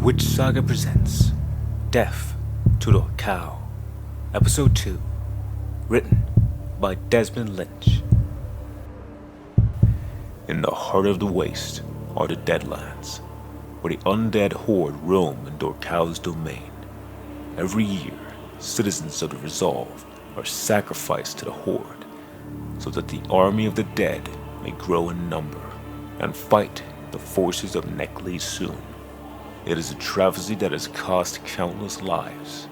Witch Saga presents Death to Dorkau, Episode 2, written by Desmond Lynch. In the heart of the waste are the Deadlands, where the undead horde roam in Dorkau's domain. Every year, citizens of the Resolve are sacrificed to the horde, so that the army of the dead may grow in number and fight the forces of Neckley soon. It is a travesty that has cost countless lives.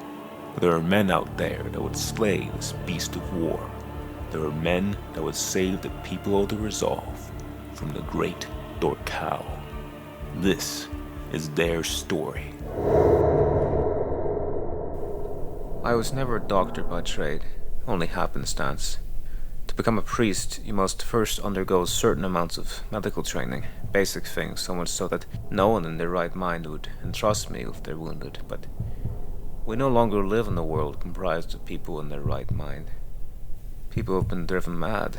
But there are men out there that would slay this beast of war. There are men that would save the people of the Resolve from the great Dorkau. This is their story. I was never a doctor by trade, only happenstance. To become a priest, you must first undergo certain amounts of medical training, basic things, so much so that no one in their right mind would entrust me with their wounded, but we no longer live in a world comprised of people in their right mind. People have been driven mad,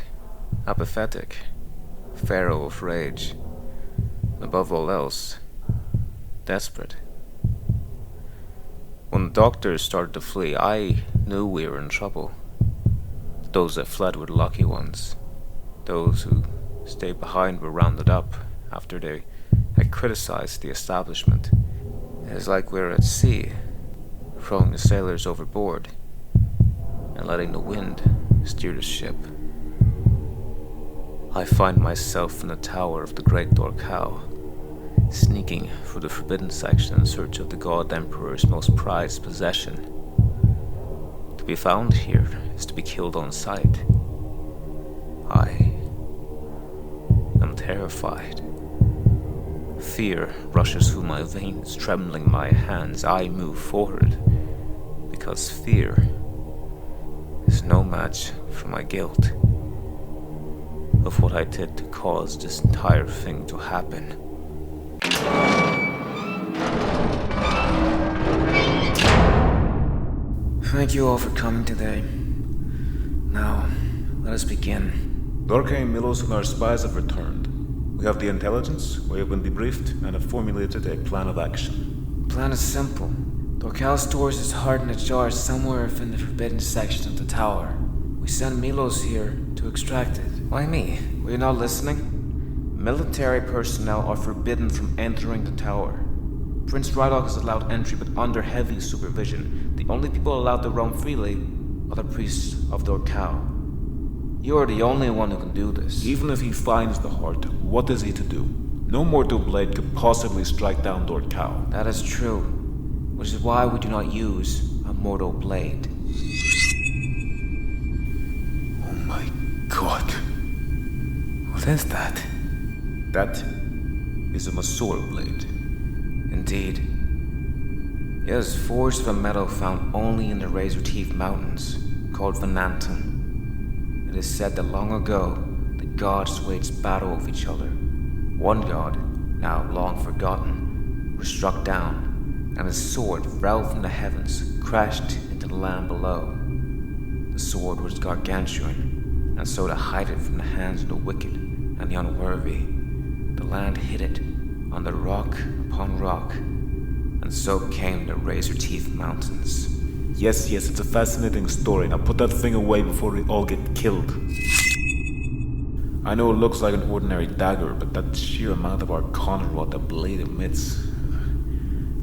apathetic, feral of rage, and above all else, desperate. When the doctors started to flee, I knew we were in trouble. Those that fled were the lucky ones. Those who stayed behind were rounded up after they had criticized the establishment. It is like we were at sea, throwing the sailors overboard and letting the wind steer the ship. I find myself in the tower of the great Dorkau, sneaking through the forbidden section in search of the God Emperor's most prized possession. To be found here is to be killed on sight. I am terrified. Fear rushes through my veins, trembling my hands. I move forward, because fear is no match for my guilt of what I did to cause this entire thing to happen. Thank you all for coming today. Now, let us begin. Dorkau, Milos, and our spies have returned. We have the intelligence, we have been debriefed, and have formulated a plan of action. The plan is simple. Dorkau stores his heart in a jar somewhere within the forbidden section of the tower. We send Milos here to extract it. Why me? Were you not listening? Military personnel are forbidden from entering the tower. Prince Rydok is allowed entry, but under heavy supervision. The only people allowed to roam freely are the priests of Dorkau. You are the only one who can do this. Even if he finds the heart, what is he to do? No mortal blade could possibly strike down Dorkau. That is true, which is why we do not use a mortal blade. Oh my god. What is that? That is a Masor blade. Indeed. It is forged of a metal found only in the Razor Teeth Mountains, called Vanantum. It is said that long ago, the gods waged battle with each other. One god, now long forgotten, was struck down, and his sword fell from the heavens, crashed into the land below. The sword was gargantuan, and so to hide it from the hands of the wicked and the unworthy, the land hid it under rock upon rock, and so came the Razor Teeth Mountains. Yes, it's a fascinating story. Now put that thing away before we all get killed. I know it looks like an ordinary dagger, but that sheer amount of arcana what the blade emits.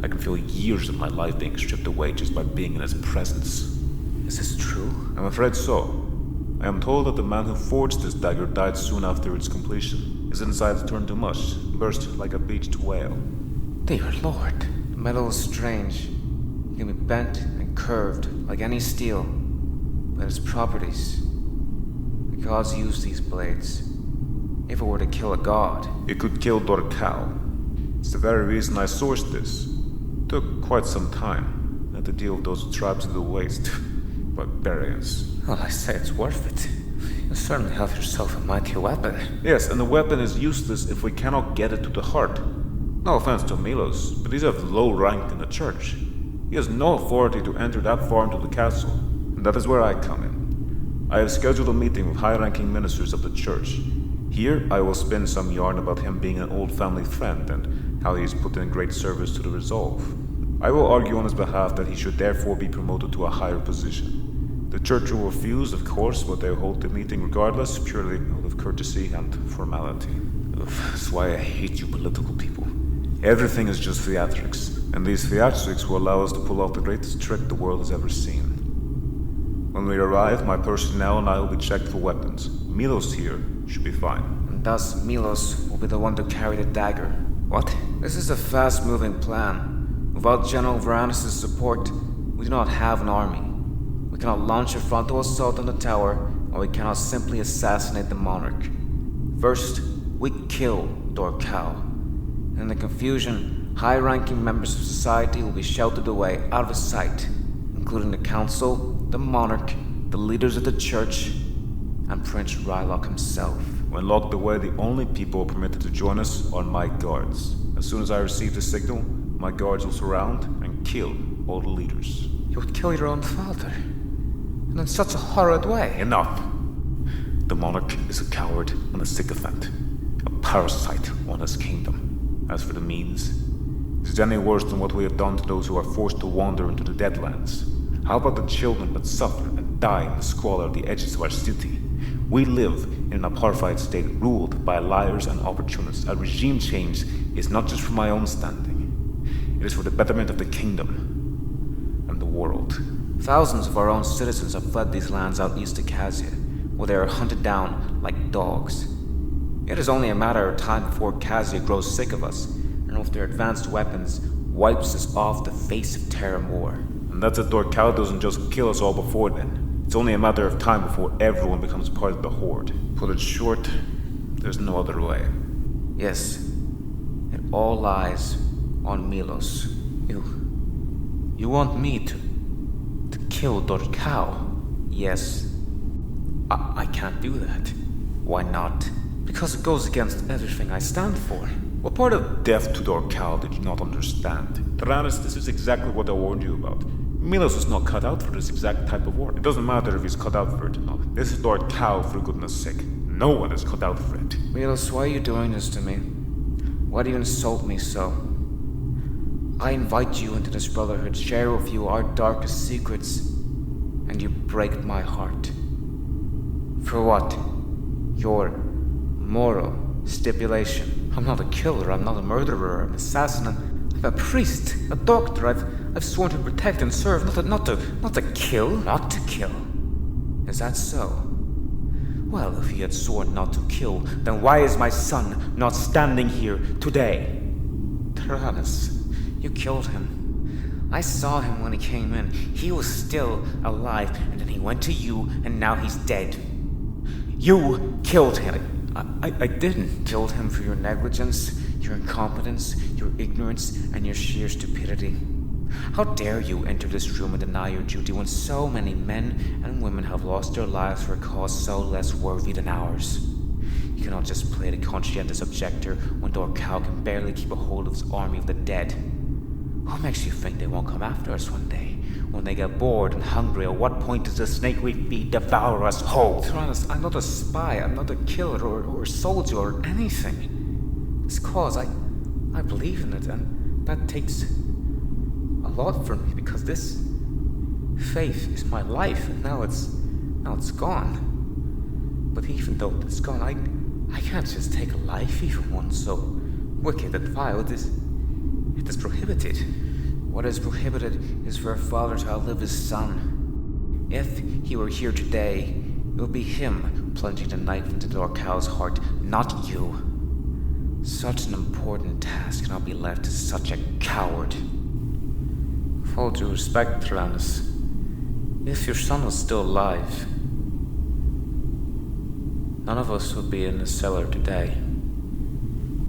I can feel years of my life being stripped away just by being in its presence. Is this true? I'm afraid so. I am told that the man who forged this dagger died soon after its completion. His insides turned to mush, burst like a beached whale. Dear Lord, the metal is strange. It can be bent and curved like any steel, but its properties. The gods use these blades. If it were to kill a god, it could kill Dorkau. It's the very reason I sourced this. It took quite some time. I had to deal with those tribes of the waste. Barbarians. Well, I say it's worth it. You certainly have yourself a mighty weapon. Yes, and the weapon is useless if we cannot get it to the heart. No offense to Milos, but he's of low rank in the church. He has no authority to enter that far into the castle, and that is where I come in. I have scheduled a meeting with high-ranking ministers of the church. Here, I will spin some yarn about him being an old family friend and how he has put in great service to the Resolve. I will argue on his behalf that he should therefore be promoted to a higher position. The church will refuse, of course, but they'll hold the meeting regardless, purely out of courtesy and formality. That's why I hate you political people. Everything is just theatrics, and these theatrics will allow us to pull off the greatest trick the world has ever seen. When we arrive, my personnel and I will be checked for weapons. Milos here should be fine. And thus Milos will be the one to carry the dagger. What? This is a fast-moving plan. Without General Varanus' support, we do not have an army. We cannot launch a frontal assault on the tower, or we cannot simply assassinate the monarch. First, we kill Dorkau. In the confusion, high-ranking members of society will be sheltered away out of sight, including the council, the monarch, the leaders of the church, and Prince Rylock himself. When locked away, the only people permitted to join us are my guards. As soon as I receive the signal, my guards will surround and kill all the leaders. You would kill your own father? And in such a horrid way? Enough! The monarch is a coward and a sycophant, a parasite on his kingdom. As for the means, is it any worse than what we have done to those who are forced to wander into the Deadlands? How about the children that suffer and die in the squalor of the edges of our city? We live in an apartheid state ruled by liars and opportunists. A regime change is not just for my own standing. It is for the betterment of the kingdom and the world. Thousands of our own citizens have fled these lands out east of Kazia, where they are hunted down like dogs. It is only a matter of time before Kazia grows sick of us, and with their advanced weapons, wipes us off the face of Teramor. And that's if Dorkau doesn't just kill us all before then. It's only a matter of time before everyone becomes part of the Horde. Put it short, there's no other way. Yes, it all lies on Milos. You want me to kill Dorkau? Yes. I can't do that. Why not? Because it goes against everything I stand for. What part of death to Dorkau did you not understand? Terrianus, this is exactly what I warned you about. Milos was not cut out for this exact type of war. It doesn't matter if he's cut out for it or not. This is Dorkau, for goodness sake. No one is cut out for it. Milos, why are you doing this to me? Why do you insult me so? I invite you into this brotherhood, share with you our darkest secrets, and you break my heart. For what? Your moral stipulation. I'm not a killer, I'm not a murderer, an assassin, I'm a priest, a doctor. I've sworn to protect and serve, not to kill. Not to kill. Is that so? Well, if he had sworn not to kill, then why is my son not standing here today? Terrianus, you killed him. I saw him when he came in. He was still alive, and then he went to you, and now he's dead. You killed him. I didn't. Killed him for your negligence, your incompetence, your ignorance, and your sheer stupidity. How dare you enter this room and deny your duty when so many men and women have lost their lives for a cause so less worthy than ours? You cannot just play the conscientious objector when Dorkau can barely keep a hold of his army of the dead. What makes you think they won't come after us one day? When they get bored and hungry, at what point does the snake we feed devour us whole? Terrianus, I'm not a spy, I'm not a killer or a soldier or anything. This cause, I believe in it, and that takes a lot from me, because this faith is my life, and now it's gone. But even though it's gone, I can't just take a life, even one so wicked and vile. It is prohibited. What is prohibited is for a father to outlive his son. If he were here today, it would be him plunging the knife into Dorkau's heart, not you. Such an important task cannot be left to such a coward. With all due respect, Terrianus, if your son was still alive, none of us would be in the cellar today.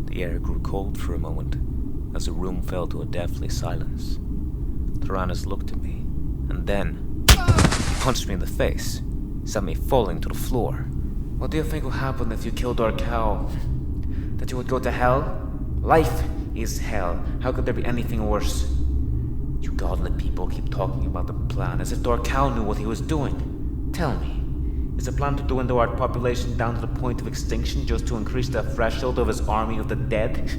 The air grew cold for a moment, as the room fell to a deathly silence. Terrianus looked at me, and then he punched me in the face, sent me falling to the floor. What do you think will happen if you kill Dorkau? That you would go to hell? Life is hell. How could there be anything worse? You godly people keep talking about the plan as if Dorkau knew what he was doing. Tell me, is the plan to dwindle our population down to the point of extinction just to increase the threshold of his army of the dead?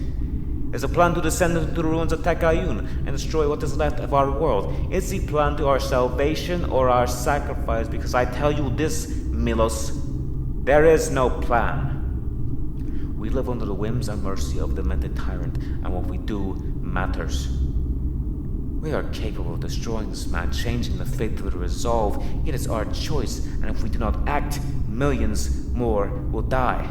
Is the plan to descend into the ruins of Tekayun and destroy what is left of our world? Is the plan to our salvation or our sacrifice? Because I tell you this, Milos, there is no plan. We live under the whims and mercy of the demented tyrant, and what we do matters. We are capable of destroying this man, changing the fate of the Resolve. It is our choice, and if we do not act, millions more will die.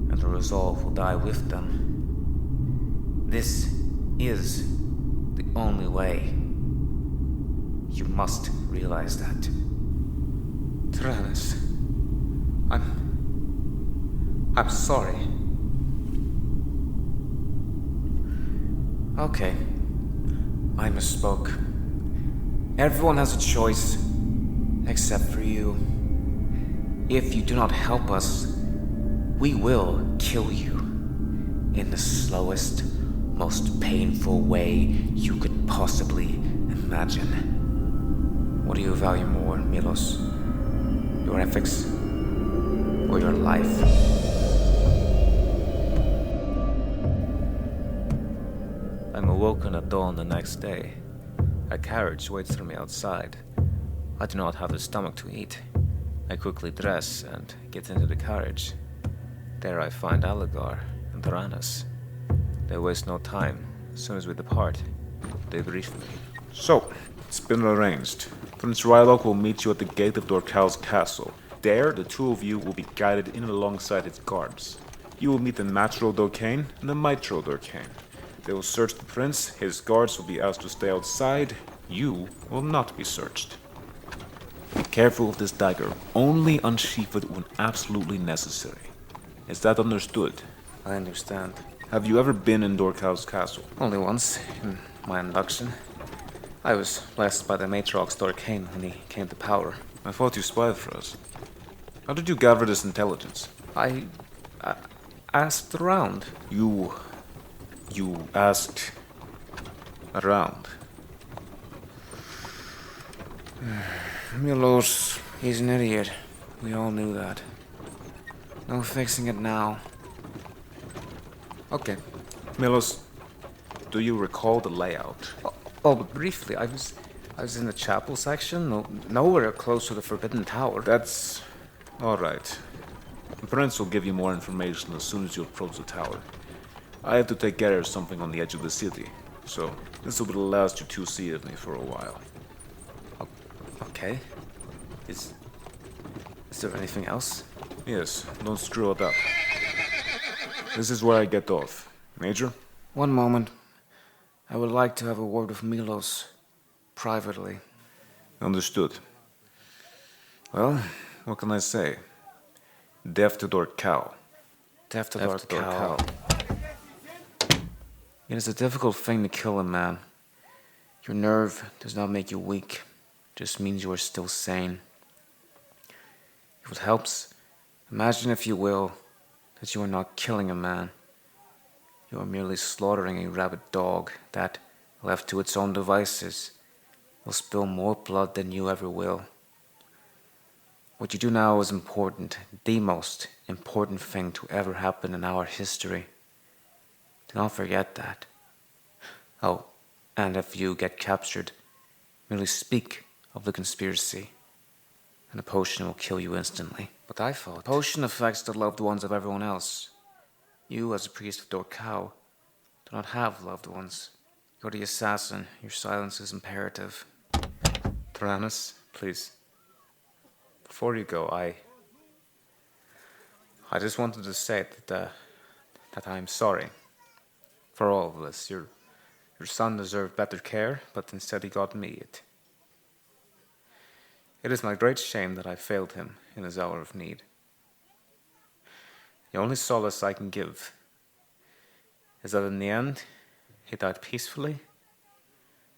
And the Resolve will die with them. This is the only way. You must realize that. Terrianus, I'm sorry. Okay, I misspoke. Everyone has a choice, except for you. If you do not help us, we will kill you in the slowest, most painful way you could possibly imagine. What do you value more, Milos? Your ethics or your life? I'm awoken at dawn the next day. A carriage waits for me outside. I do not have the stomach to eat. I quickly dress and get into the carriage. There I find Aligar and Terrianus. They waste no time. As soon as we depart, they brief me. So, it's been arranged. Prince Rylok will meet you at the gate of Dorkau's castle. There, the two of you will be guided in alongside his guards. You will meet the natural Dorkane and the mitral Dorkane. They will search the prince, his guards will be asked to stay outside. You will not be searched. Be careful of this dagger. Only unsheath it when absolutely necessary. Is that understood? I understand. Have you ever been in Dorkau's castle? Only once, in my induction. I was blessed by the Matrox Dorkane when he came to power. I thought you spied for us. How did you gather this intelligence? I asked around. You asked around. Milos, he's an idiot. We all knew that. No fixing it now. Okay. Milos, do you recall the layout? But briefly, I was in the chapel section, nowhere close to the Forbidden Tower. That's all right. The prince will give you more information as soon as you approach the tower. I have to take care of something on the edge of the city, so this will last you two seated me for a while. Okay. Is there anything else? Yes, don't screw it up. This is where I get off. Major? One moment. I would like to have a word with Milos, privately. Understood. Well, what can I say? Death to Dorkau. Death to Dorkau. It is a difficult thing to kill a man. Your nerve does not make you weak. It just means you are still sane. If it helps, imagine, if you will, that you are not killing a man. You are merely slaughtering a rabid dog that, left to its own devices, will spill more blood than you ever will. What you do now is important, the most important thing to ever happen in our history. Do not forget that. Oh, and if you get captured, merely speak of the conspiracy, and the potion will kill you instantly. But I thought... The potion affects the loved ones of everyone else. You, as a priest of Dorkau, do not have loved ones. You're the assassin. Your silence is imperative. Terrianus, please. Before you go, I just wanted to say that I'm sorry for all of this. Your son deserved better care, but instead he got me it. It is my great shame that I failed him in his hour of need. The only solace I can give is that in the end, he died peacefully,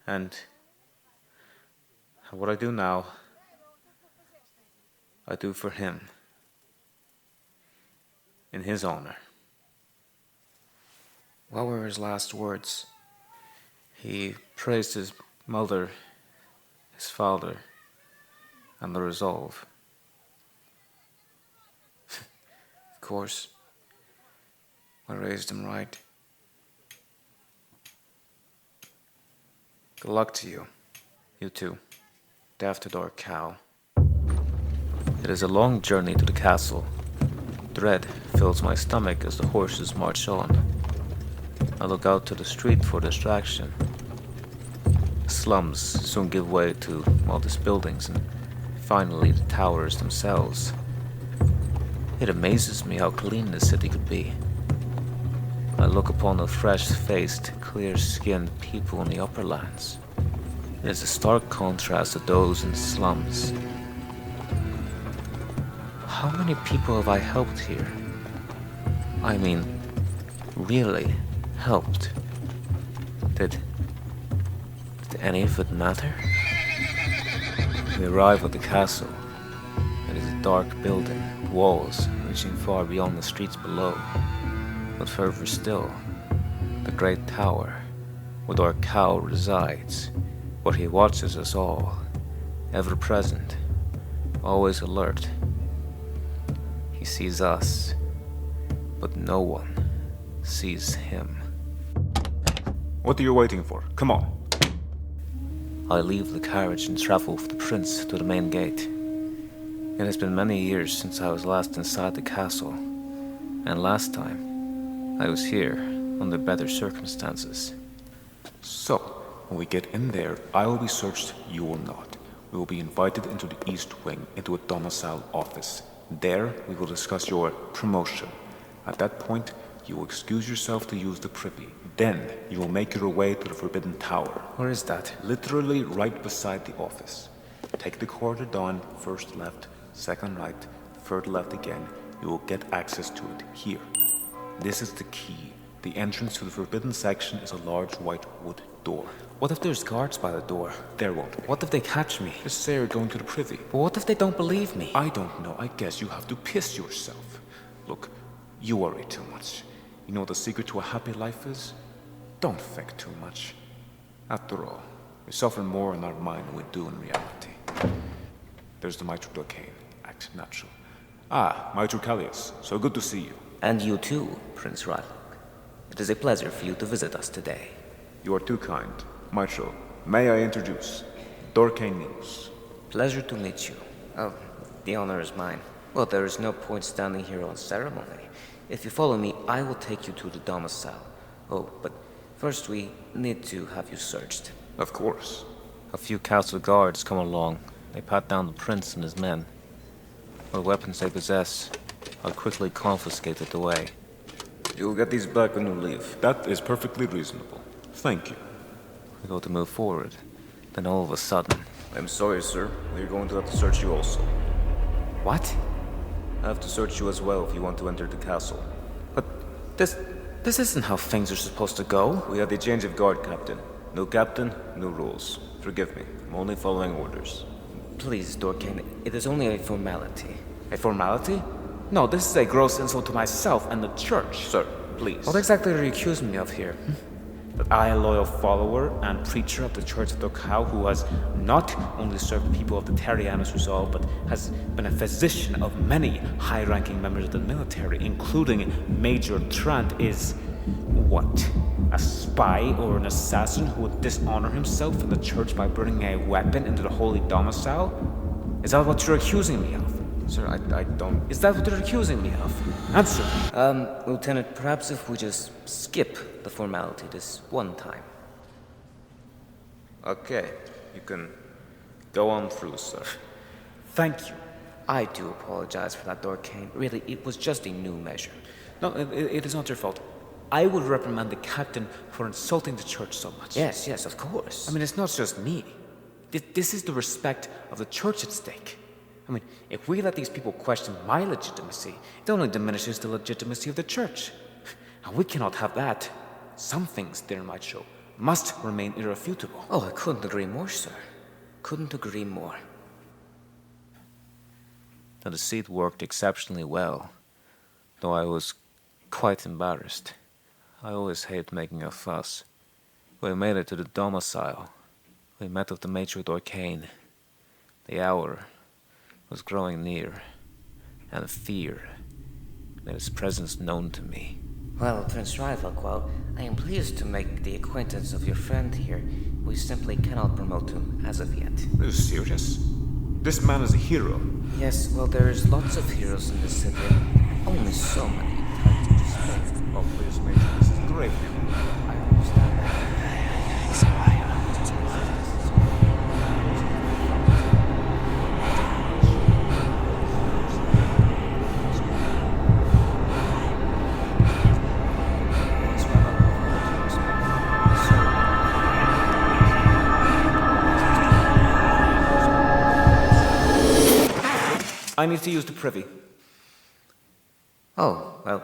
and what I do now, I do for him, in his honor. What were his last words? He praised his mother, his father, and the Resolve. Of course. I raised him right. Good luck to you. You too. Death to Dorkau. It is a long journey to the castle. Dread fills my stomach as the horses march on. I look out to the street for distraction. Slums soon give way to modest buildings and finally the towers themselves. It amazes me how clean the city could be. I look upon the fresh-faced, clear-skinned people in the upper lands. It is a stark contrast to those in the slums. How many people have I helped here? I mean, really helped. Did any of it matter? We arrive at the castle. It is a dark building, walls reaching far beyond the streets below. But further still, the great tower, where Dorkau resides, where he watches us all, ever present, always alert. He sees us, but no one sees him. What are you waiting for? Come on. I leave the carriage and travel with the prince to the main gate. It has been many years since I was last inside the castle, and last time I was here under better circumstances. So, when we get in there, I will be searched, you will not. We will be invited into the east wing, into a domicile office. There, we will discuss your promotion. At that point, you will excuse yourself to use the privy. Then, you will make your way to the Forbidden Tower. Where is that? Literally right beside the office. Take the corridor down, first left, second right, third left again. You will get access to it here. This is the key. The entrance to the forbidden section is a large white wood door. What if there's guards by the door? There won't be. What if they catch me? Just say you're going to the privy. But what if they don't believe me? I don't know. I guess you have to piss yourself. Look, you worry too much. You know what the secret to a happy life is? Don't think too much. After all, we suffer more in our mind than we do in reality. There's the Mitral Dorkane. Act natural. Ah, Mitral Callius. So good to see you. And you too, Prince Rylock. It is a pleasure for you to visit us today. You are too kind. Mitral, may I introduce Dorkane News. Pleasure to meet you. Oh, the honor is mine. Well, there is no point standing here on ceremony. If you follow me, I will take you to the domicile. Oh, but first we need to have you searched. Of course. A few castle guards come along. They pat down the prince and his men. What weapons they possess, I'll quickly confiscate it away. You'll get these back when you leave. That is perfectly reasonable. Thank you. We go to move forward. Then all of a sudden... I'm sorry, sir. We're going to have to search you also. What? I have to search you as well if you want to enter the castle. But this isn't how things are supposed to go. We had a change of guard, Captain. No captain, no rules. Forgive me. I'm only following orders. Please, Dorkane, it is only a formality. A formality? No, this is a gross insult to myself and the church. Sir, please. What exactly are you accusing me of here? That I, a loyal follower and preacher of the Church of Dorkau, who has not only served the people of the Terrianus Resolve, but has been a physician of many high-ranking members of the military, including Major Trant, is what? A spy or an assassin who would dishonor himself in the church by bringing a weapon into the holy domicile? Is that what you're accusing me of? Sir, I don't... Is that what you're accusing me of? Answer. Lieutenant, perhaps if we just skip the formality this one time. Okay, you can go on through, sir. Thank you. I do apologize for that, Dorkane. Really, it was just a new measure. No, it is not your fault. I would reprimand the captain for insulting the church so much. Yes, of course. I mean, it's not just me. This is the respect of the church at stake. I mean, if we let these people question my legitimacy, it only diminishes the legitimacy of the church. And we cannot have that. Some things, dear Macho, must remain irrefutable. Oh, I couldn't agree more, sir. Couldn't agree more. The deceit worked exceptionally well, though I was quite embarrassed. I always hate making a fuss. We made it to the domicile. We met with the Major Dorkane. The hour was growing near, and fear made his presence known to me. Well, Prince Rivalqual, I am pleased to make the acquaintance of your friend here. We simply cannot promote him as of yet. Are you serious? This man is a hero. Yes, well, there's lots of heroes in this city. Only so many time to spare. Oh, please, Major, this is great. I understand that. I need to use the privy. Oh, well,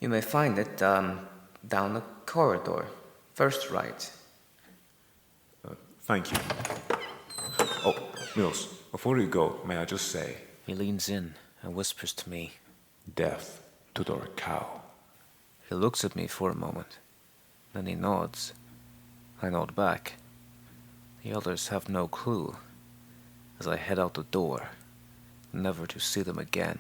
you may find it down the corridor. First right. Thank you. Oh, Mills, before you go, may I just say... He leans in and whispers to me. Death to Dorkau. He looks at me for a moment. Then he nods. I nod back. The others have no clue. As I head out the door, never to see them again.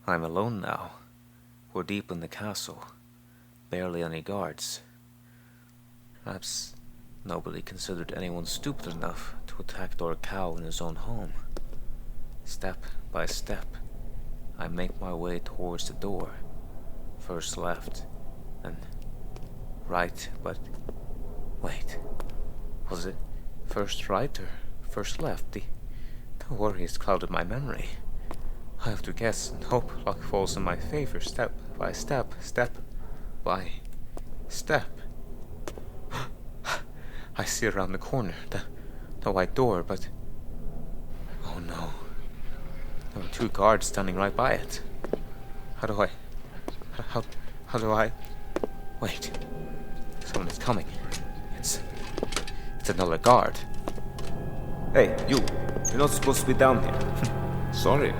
I'm alone now. We're deep in the castle. Barely any guards. Perhaps nobody considered anyone stupid enough to attack Dorkau in his own home. Step by step, I make my way towards the door. First left, then right, but wait. Was it first right or first left? The worry has clouded my memory. I have to guess and hope luck falls in my favor step by step, step by step. I see around the corner, the white door, but... Oh no. There are two guards standing right by it. How do I... Wait. Someone is coming. It's another guard. Hey, you're not supposed to be down here. Sorry,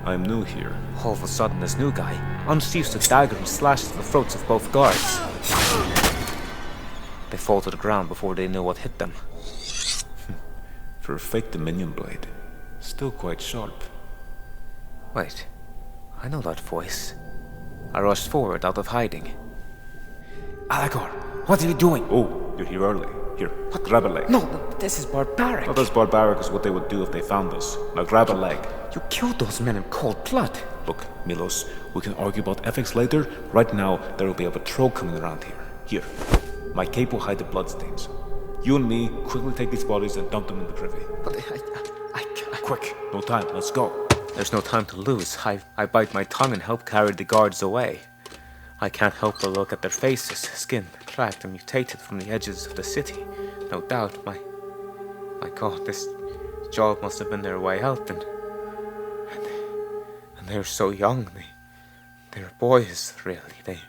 I'm new here. All of a sudden, this new guy unsheathes a dagger and slashes the throats of both guards. They fall to the ground before they know what hit them. For a fake Dominion blade, still quite sharp. Wait, I know that voice. I rushed forward out of hiding. Alagor, what are you doing? Oh, you're here early. Here, grab a leg. No, this is barbaric. Not as barbaric as what they would do if they found us. Now grab a leg. You killed those men in cold blood. Look, Milos, we can argue about ethics later. Right now, there will be a patrol coming around here. Here, my cape will hide the bloodstains. You and me quickly take these bodies and dump them in the privy. But I Quick, no time, let's go. There's no time to lose. I bite my tongue and help carry the guards away. I can't help but look at their faces, skin cracked and mutated from the edges of the city. No doubt, my God, this job must have been their way out, and they're so young. They're boys, really. They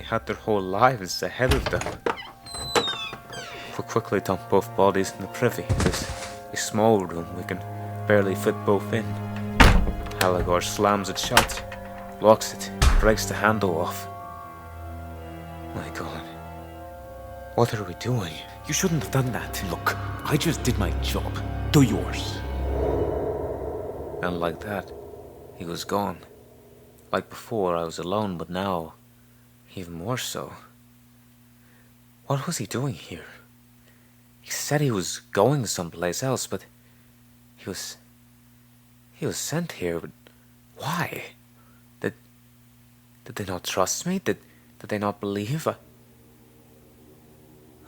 had their whole lives ahead of them. We quickly dump both bodies in the privy. There's a small room we can barely fit both in. Alagor slams it shut, locks it, breaks the handle off. My God. What are we doing? You shouldn't have done that. Look, I just did my job. Do yours. And like that, he was gone. Like before, I was alone, but now, even more so. What was he doing here? He said he was going someplace else, but he was sent here, but why? Did they not trust me? Did they not believe?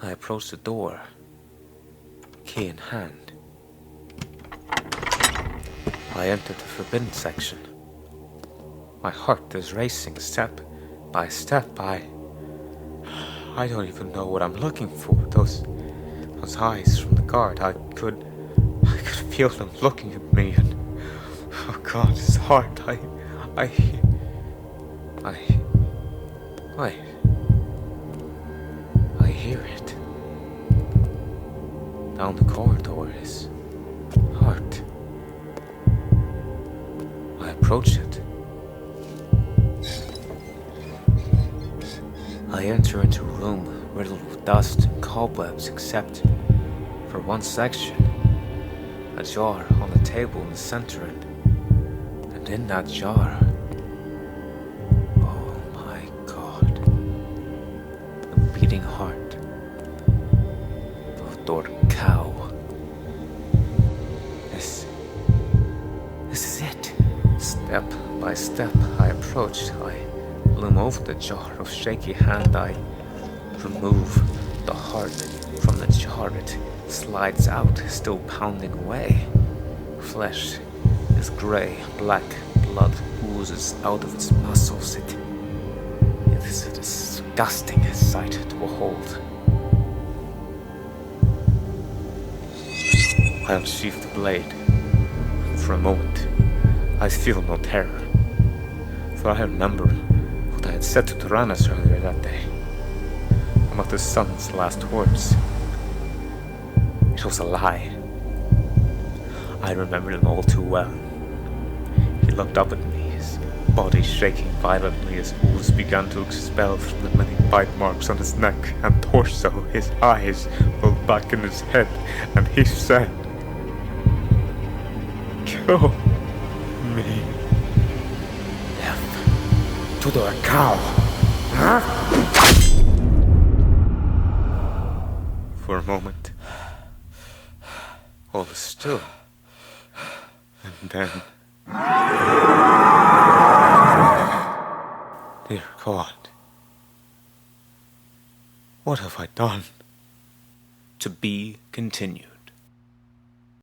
I approached the door, key in hand. I entered the forbidden section. My heart is racing step by step. I don't even know what I'm looking for. Those eyes from the guard, I could feel them looking at me, and oh God, it's hard. Wait. I hear it. Down the corridor is heart. I approach it. I enter into a room riddled with dust and cobwebs, except for one section. A jar on the table in the center, and in that jar, beating heart of Dorkau. This is it. Step by step I approach. I loom over the jar of shaky hand. I remove the heart from the jar. It slides out, still pounding away. Flesh is gray, black. Blood oozes out of its muscles. It is a disgusting sight to behold. I unsheath the blade. For a moment, I feel no terror, for I remember what I had said to Terrianus earlier that day, about the son's last words. It was a lie. I remember them all too well. He looked up at me, his body shaking violently as ooze began to expel from the many bite marks on his neck and torso. His eyes rolled back in his head, and he said, "Kill me." To the cow. For a moment, all is still. And then... Dear God, what have I done? To be continued.